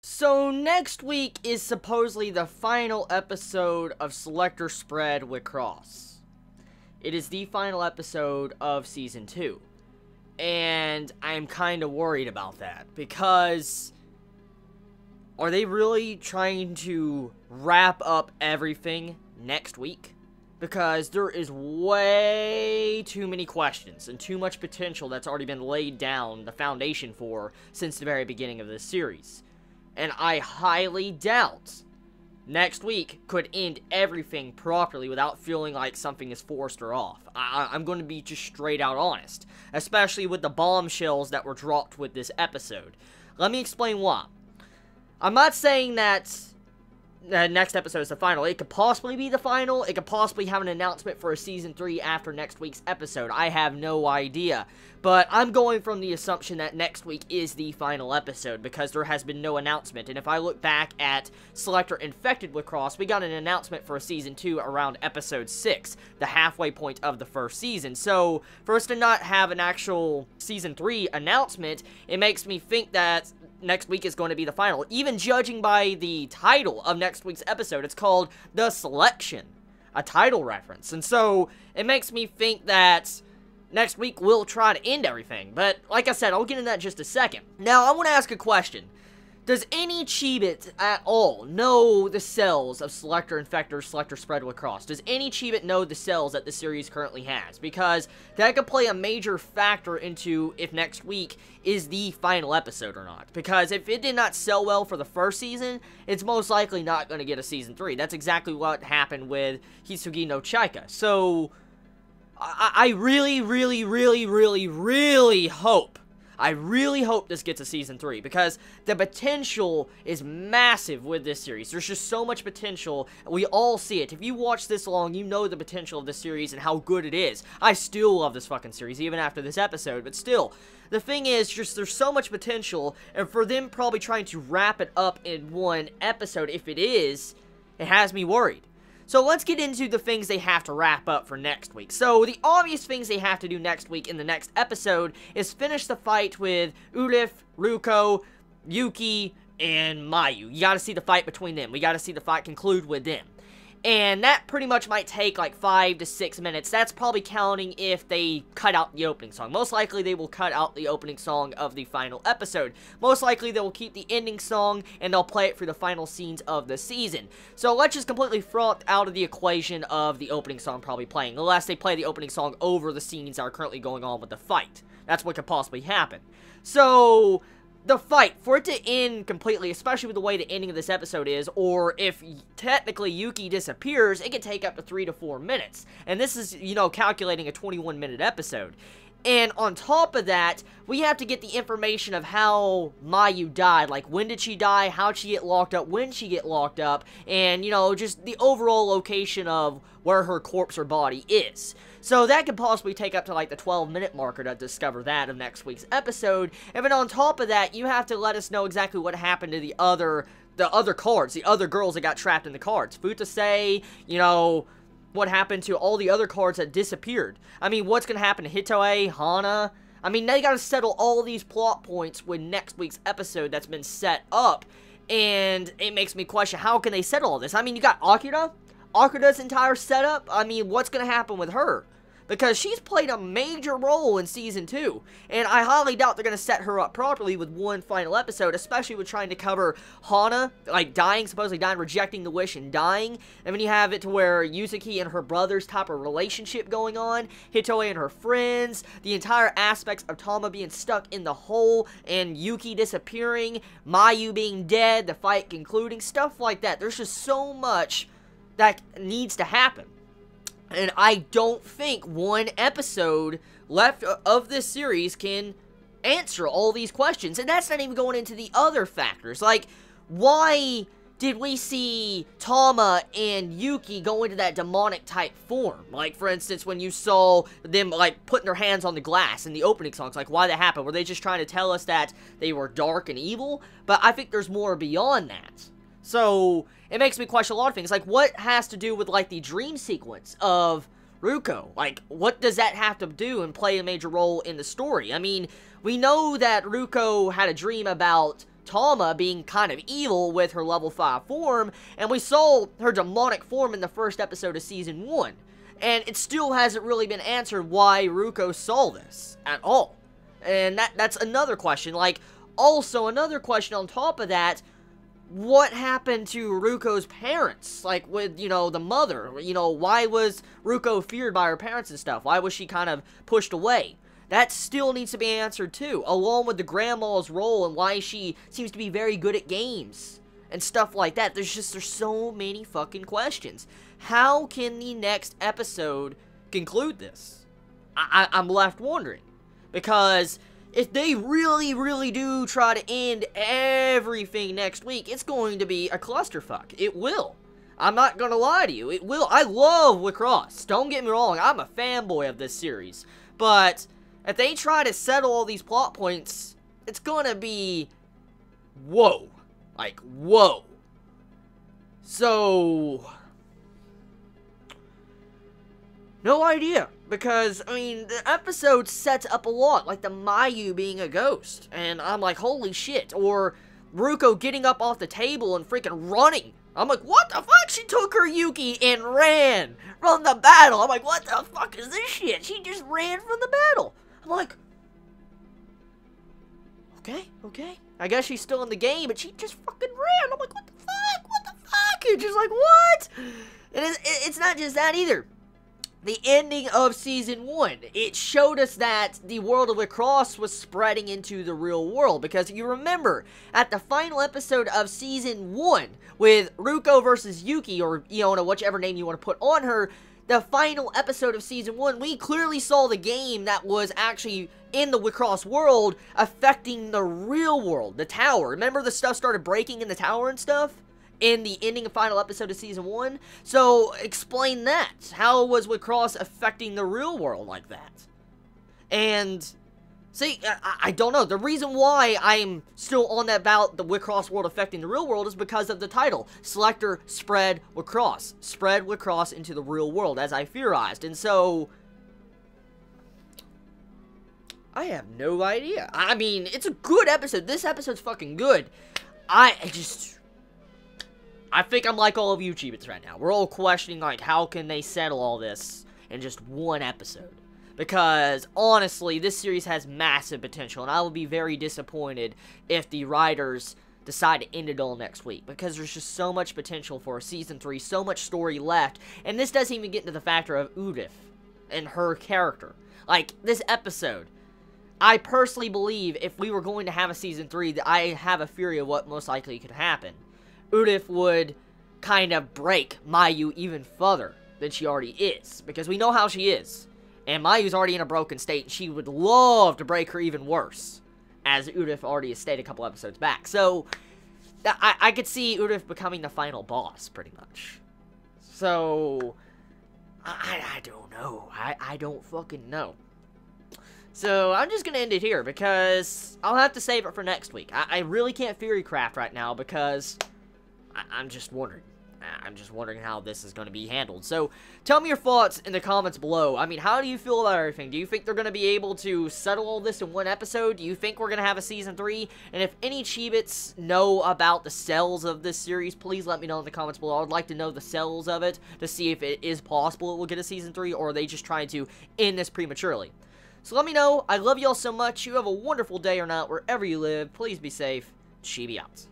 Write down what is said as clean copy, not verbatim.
So next week is supposedly the final episode of Selector Spread WIXOSS. It is the final episode of Season 2. And I'm kind of worried about that, because are they really trying to wrap up everything next week? Because there is way too many questions and too much potential that's already been laid down, the foundation for, since the very beginning of this series. And I highly doubt next week could end everything properly without feeling like something is forced or off. I'm going to be just straight out honest, especially with the bombshells that were dropped with this episode. Let me explain why. I'm not saying that the next episode is the final. It could possibly be the final. It could possibly have an announcement for a Season 3 after next week's episode. I have no idea. But I'm going from the assumption that next week is the final episode, because there has been no announcement. And if I look back at Selector Infected WIXOSS, we got an announcement for a Season 2 around Episode 6, the halfway point of the first season. So, for us to not have an actual Season 3 announcement, it makes me think that next week is going to be the final. Even judging by the title of next week's episode, it's called The Selection, a title reference. And so, it makes me think that next week we'll try to end everything. But, like I said, I'll get into that in just a second. Now, I want to ask a question. Does any Chibi at all know the cells of Selector Infector, Selector Spread WIXOSS? Does any Chibi know the cells that the series currently has? Because that could play a major factor into if next week is the final episode or not. Because if it did not sell well for the first season, it's most likely not going to get a Season 3. That's exactly what happened with Hisugi no Chaika. So I really hope this gets a Season 3, because the potential is massive with this series. There's just so much potential. We all see it. If you watch this long, you know the potential of this series and how good it is. I still love this fucking series, even after this episode, but still. The thing is, just there's so much potential, and for them probably trying to wrap it up in one episode, if it is, it has me worried. So let's get into the things they have to wrap up for next week. So the obvious things they have to do next week in the next episode is finish the fight with Ulif, Ruko, Yuki, and Mayu. You gotta see the fight between them. We gotta see the fight conclude with them. And that pretty much might take like 5 to 6 minutes. That's probably counting if they cut out the opening song. Most likely they will cut out the opening song of the final episode. Most likely they will keep the ending song and they'll play it for the final scenes of the season. So let's just completely throw out of the equation of the opening song probably playing, unless they play the opening song over the scenes that are currently going on with the fight. That's what could possibly happen. So the fight, for it to end completely, especially with the way the ending of this episode is, or if technically Yuki disappears, it can take up to 3 to 4 minutes. And this is, you know, calculating a 21-minute episode. And on top of that, we have to get the information of how Mayu died. Like, when did she die? How'd she get locked up? When did she get locked up? And, you know, just the overall location of where her corpse or body is. So that could possibly take up to like the 12-minute marker to discover that of next week's episode. And then on top of that, you have to let us know exactly what happened to the other cards, the other girls that got trapped in the cards. Futase, you know, what happened to all the other cards that disappeared. I mean, what's going to happen to Hitoe, Hana? I mean, they got to settle all these plot points with next week's episode that's been set up. And it makes me question, how can they settle all this? I mean, you got Akira. Akira's entire setup. I mean, what's going to happen with her? Because she's played a major role in Season 2. And I highly doubt they're going to set her up properly with one final episode, especially with trying to cover Hana, like dying, supposedly dying, rejecting the wish and dying. And then you have it to where Yuzuki and her brother's type of relationship going on, Hitoe and her friends, the entire aspects of Tama being stuck in the hole, and Yuki disappearing, Mayu being dead, the fight concluding, stuff like that. There's just so much that needs to happen. And I don't think one episode left of this series can answer all these questions. And that's not even going into the other factors. Like, why did we see Tama and Yuki go into that demonic type form? Like, for instance, when you saw them, like, putting their hands on the glass in the opening songs. Like, why that happened? Were they just trying to tell us that they were dark and evil? But I think there's more beyond that. So it makes me question a lot of things. Like, what has to do with, like, the dream sequence of Ruko? Like, what does that have to do and play a major role in the story? I mean, we know that Ruko had a dream about Tama being kind of evil with her level 5 form, and we saw her demonic form in the first episode of Season 1. And it still hasn't really been answered why Rukos saw this at all. And that's another question. Like, also another question on top of that, what happened to Rukos' parents? Like, with, you know, the mother. You know, why was Ruko feared by her parents and stuff? Why was she kind of pushed away? That still needs to be answered too, along with the grandma's role and why she seems to be very good at games and stuff like that. There's so many fucking questions. How can the next episode conclude this? I'm left wondering. Because if they really, really do try to end everything next week, it's going to be a clusterfuck. It will. I'm not gonna lie to you. It will. I love WIXOSS. Don't get me wrong. I'm a fanboy of this series. But if they try to settle all these plot points, it's gonna be whoa. Like, whoa. So, no idea. Because, I mean, the episode sets up a lot, like the Mayu being a ghost. And I'm like, holy shit. Or Ruko getting up off the table and freaking running. I'm like, what the fuck? She took her Yuki and ran from the battle. I'm like, what the fuck is this shit? She just ran from the battle. I'm like, okay. I guess she's still in the game, but she just fucking ran. I'm like, what the fuck? What the fuck? You're just like, what? And it's not just that either. The ending of Season 1, it showed us that the world of WIXOSS was spreading into the real world. Because you remember, at the final episode of Season 1, with Ruko versus Yuki, or Iona, whichever name you want to put on her, the final episode of Season 1, we clearly saw the game that was actually in the WIXOSS world affecting the real world, the tower. Remember the stuff started breaking in the tower and stuff? In the ending and final episode of Season 1? So, explain that. How was WIXOSS affecting the real world like that? And, see, I don't know. The reason why I'm still on that about the WIXOSS world affecting the real world is because of the title. Selector, spread WIXOSS. Spread WIXOSS into the real world, as I theorized. And so, I have no idea. I mean, it's a good episode. This episode's fucking good. I think I'm like all of you Chibits right now. We're all questioning, like, how can they settle all this in just one episode? Because, honestly, this series has massive potential, and I will be very disappointed if the writers decide to end it all next week. Because there's just so much potential for Season 3, so much story left, and this doesn't even get into the factor of Udif and her character. Like, this episode, I personally believe if we were going to have a Season 3, I have a theory of what most likely could happen. Udif would kind of break Mayu even further than she already is. Because we know how she is. And Mayu's already in a broken state. And she would love to break her even worse. As Udif already has stated a couple episodes back. So, I could see Udif becoming the final boss, pretty much. So, I don't know. I don't fucking know. So, I'm just going to end it here. Because I'll have to save it for next week. I really can't theory craft right now. Because I'm just wondering. I'm just wondering how this is going to be handled. So, tell me your thoughts in the comments below. I mean, how do you feel about everything? Do you think they're going to be able to settle all this in one episode? Do you think we're going to have a Season 3? And if any Chibits know about the cells of this series, please let me know in the comments below. I would like to know the cells of it to see if it is possible it will get a Season 3, or are they just trying to end this prematurely? So let me know. I love y'all so much. You have a wonderful day or night wherever you live. Please be safe. Chibi out.